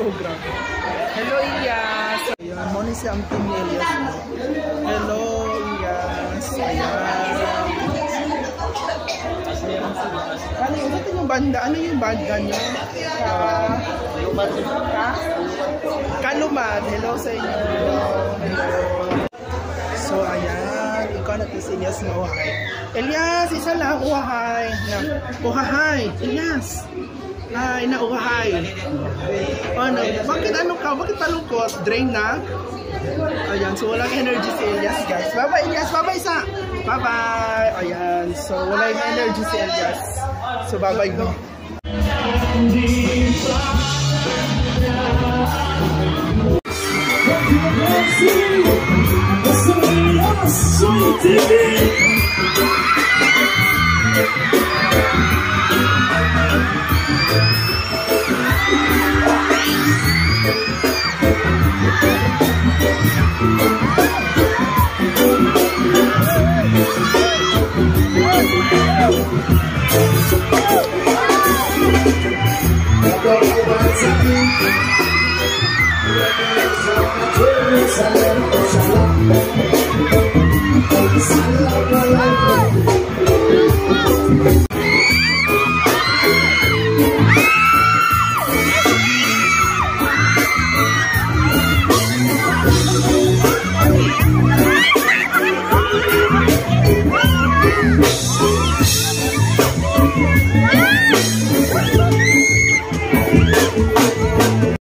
Oh, grabe. Hello, Iyas. Ayan, mo ni si Auntie Elias. Hello, Iyas. Ayan. Ano yung banda? Ano yung banda nyo? Kalumad. Hello sa inyo. Hello. So, ayan. Ikaw natin si Elias na uhay. Elias, isa lang uhay. Uhahay. Elias. Ay, nauhahay. Ano? Bakit ano ka? Bakit palungkot? Drain na? Ayan, so walang energy si Elias, guys. Bye-bye, Elias. Bye-bye sa. Bye-bye. Ayan, so walang energy si Elias. So, bye-bye mo. Jerusalem.